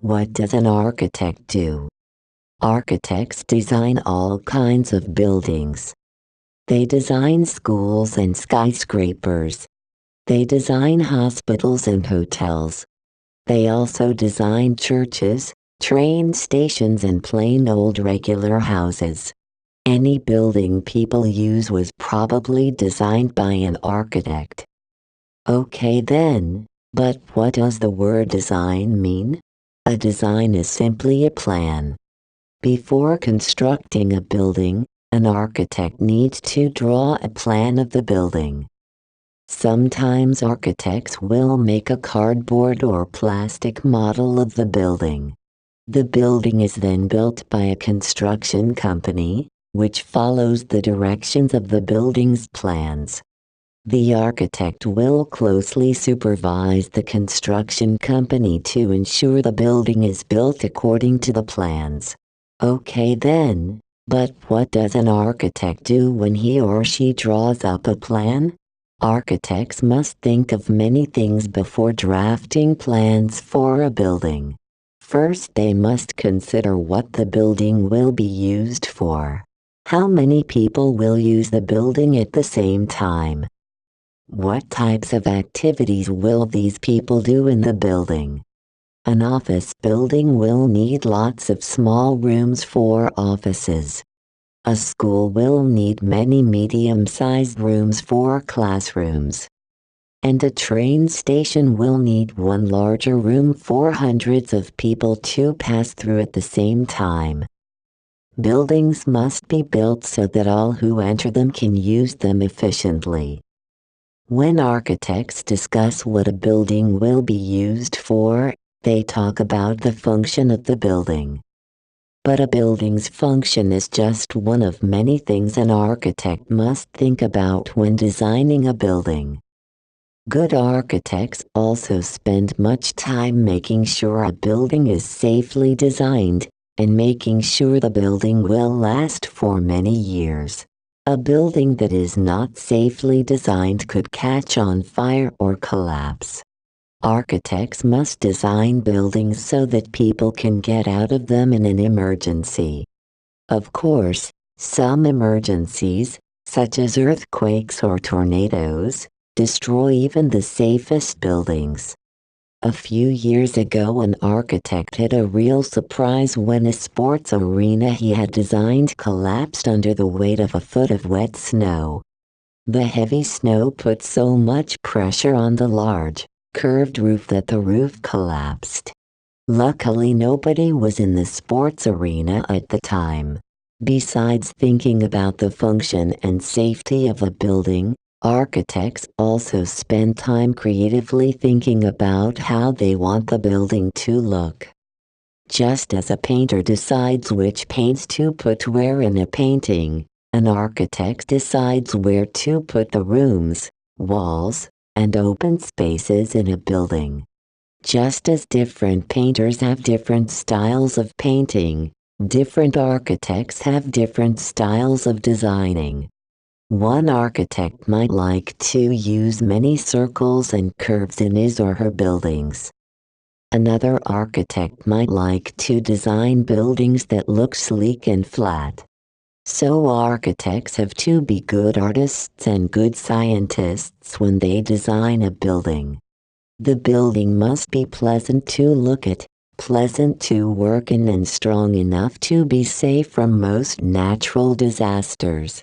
What does an architect do? Architects design all kinds of buildings. They design schools and skyscrapers. They design hospitals and hotels. They also design churches, train stations and plain old regular houses. Any building people use was probably designed by an architect. Okay then, but what does the word design mean? A design is simply a plan. Before constructing a building, an architect needs to draw a plan of the building. Sometimes architects will make a cardboard or plastic model of the building. The building is then built by a construction company, which follows the directions of the building's plans. The architect will closely supervise the construction company to ensure the building is built according to the plans. Okay then, but what does an architect do when he or she draws up a plan? Architects must think of many things before drafting plans for a building. First, they must consider what the building will be used for. How many people will use the building at the same time? What types of activities will these people do in the building? An office building will need lots of small rooms for offices. A school will need many medium-sized rooms for classrooms. And a train station will need one larger room for hundreds of people to pass through at the same time. Buildings must be built so that all who enter them can use them efficiently. When architects discuss what a building will be used for, they talk about the function of the building. But a building's function is just one of many things an architect must think about when designing a building. Good architects also spend much time making sure a building is safely designed and making sure the building will last for many years. A building that is not safely designed could catch on fire or collapse. Architects must design buildings so that people can get out of them in an emergency. Of course, some emergencies, such as earthquakes or tornadoes, destroy even the safest buildings. A few years ago, an architect had a real surprise when a sports arena he had designed collapsed under the weight of a foot of wet snow. The heavy snow put so much pressure on the large, curved roof that the roof collapsed. Luckily, nobody was in the sports arena at the time. Besides thinking about the function and safety of a building, architects also spend time creatively thinking about how they want the building to look. Just as a painter decides which paints to put where in a painting, an architect decides where to put the rooms, walls, and open spaces in a building. Just as different painters have different styles of painting, different architects have different styles of designing. One architect might like to use many circles and curves in his or her buildings. Another architect might like to design buildings that look sleek and flat. So architects have to be good artists and good scientists when they design a building. The building must be pleasant to look at, pleasant to work in, and strong enough to be safe from most natural disasters.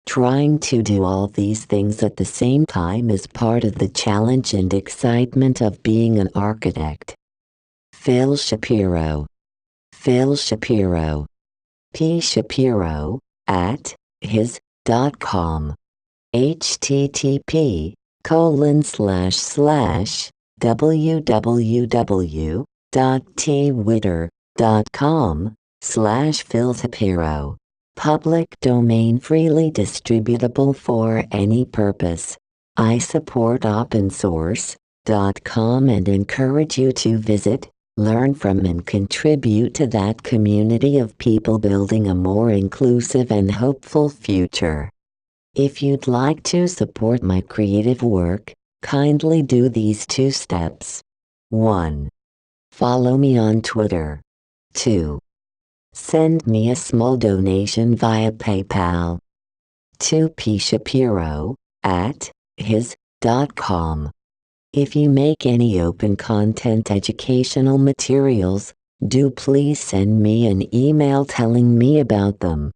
Trying to do all these things at the same time is part of the challenge and excitement of being an architect. Phil Shapiro. Phil Shapiro. pshapiro at his.com. http://www.twitter.com/Phil Shapiro. Public domain, freely distributable for any purpose. I support opensource.com and encourage you to visit, learn from, and contribute to that community of people building a more inclusive and hopeful future. If you'd like to support my creative work, kindly do these 2 steps. 1. Follow me on Twitter. 2. Send me a small donation via PayPal to pshapiro at his.com. If you make any open content educational materials, do please send me an email telling me about them.